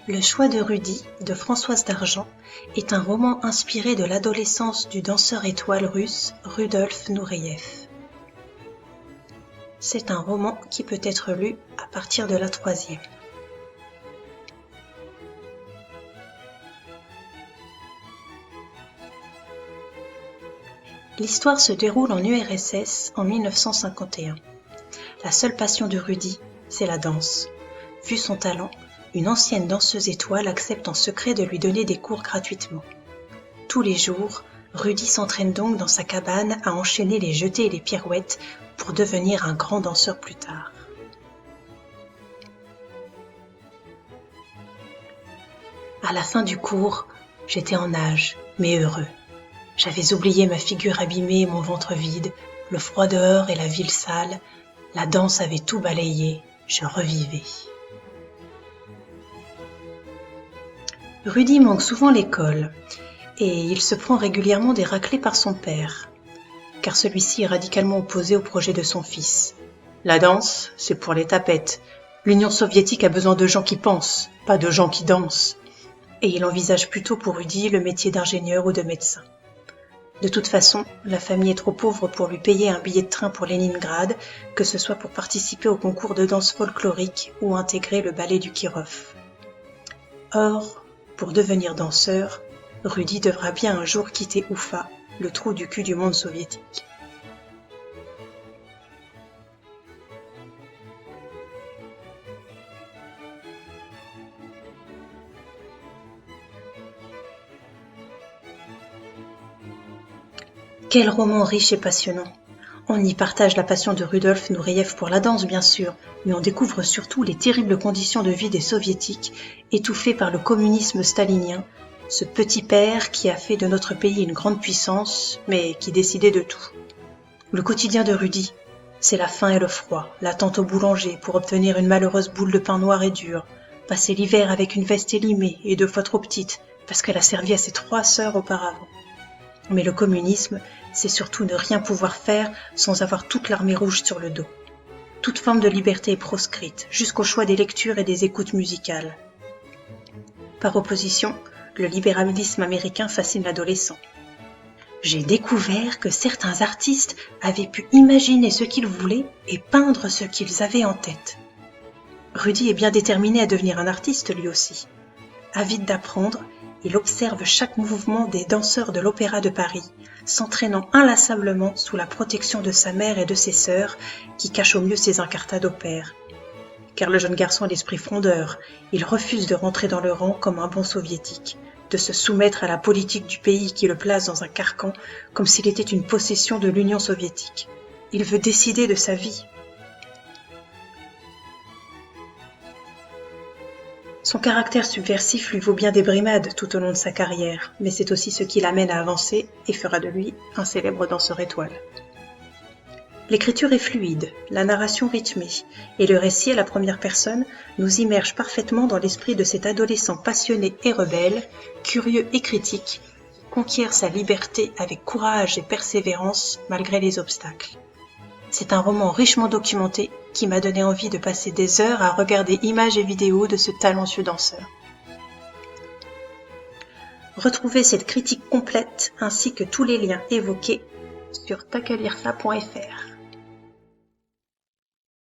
Le choix de Rudy de Françoise Dargent est un roman inspiré de l'adolescence du danseur étoile russe Rudolf Nureyev. C'est un roman qui peut être lu à partir de la 3e. L'histoire se déroule en URSS en 1951. La seule passion de Rudy, c'est la danse. Vu son talent, une ancienne danseuse étoile accepte en secret de lui donner des cours gratuitement. Tous les jours, Rudy s'entraîne donc dans sa cabane à enchaîner les jetés et les pirouettes pour devenir un grand danseur plus tard. À la fin du cours, j'étais en nage, mais heureux. J'avais oublié ma figure abîmée et mon ventre vide, le froid dehors et la ville sale. La danse avait tout balayé, je revivais. Rudy manque souvent l'école et il se prend régulièrement des raclées par son père, car celui-ci est radicalement opposé au projet de son fils. La danse, c'est pour les tapettes. L'Union soviétique a besoin de gens qui pensent, pas de gens qui dansent. Et il envisage plutôt pour Rudy le métier d'ingénieur ou de médecin. De toute façon, la famille est trop pauvre pour lui payer un billet de train pour Leningrad, que ce soit pour participer au concours de danse folklorique ou intégrer le ballet du Kirov. Or, pour devenir danseur, Rudy devra bien un jour quitter Oufa, le trou du cul du monde soviétique. Quel roman riche et passionnant! On y partage la passion de Rudolf Nureyev pour la danse, bien sûr, mais on découvre surtout les terribles conditions de vie des soviétiques, étouffés par le communisme stalinien, ce petit père qui a fait de notre pays une grande puissance, mais qui décidait de tout. Le quotidien de Rudy, c'est la faim et le froid, l'attente au boulanger pour obtenir une malheureuse boule de pain noir et dur, passer l'hiver avec une veste élimée et 2 fois trop petite, parce qu'elle a servi à ses 3 sœurs auparavant. Mais le communisme, c'est surtout ne rien pouvoir faire sans avoir toute l'armée rouge sur le dos. Toute forme de liberté est proscrite, jusqu'au choix des lectures et des écoutes musicales. Par opposition, le libéralisme américain fascine l'adolescent. J'ai découvert que certains artistes avaient pu imaginer ce qu'ils voulaient et peindre ce qu'ils avaient en tête. Rudy est bien déterminé à devenir un artiste lui aussi. Avide d'apprendre, il observe chaque mouvement des danseurs de l'Opéra de Paris, s'entraînant inlassablement sous la protection de sa mère et de ses sœurs, qui cachent au mieux ses incartades au père. Car le jeune garçon a l'esprit frondeur, il refuse de rentrer dans le rang comme un bon soviétique, de se soumettre à la politique du pays qui le place dans un carcan comme s'il était une possession de l'Union soviétique. Il veut décider de sa vie. Son caractère subversif lui vaut bien des brimades tout au long de sa carrière, mais c'est aussi ce qui l'amène à avancer et fera de lui un célèbre danseur étoile. L'écriture est fluide, la narration rythmée, et le récit à la première personne nous immerge parfaitement dans l'esprit de cet adolescent passionné et rebelle, curieux et critique, qui conquiert sa liberté avec courage et persévérance malgré les obstacles. C'est un roman richement documenté qui m'a donné envie de passer des heures à regarder images et vidéos de ce talentueux danseur. Retrouvez cette critique complète ainsi que tous les liens évoqués sur takalirfa.fr.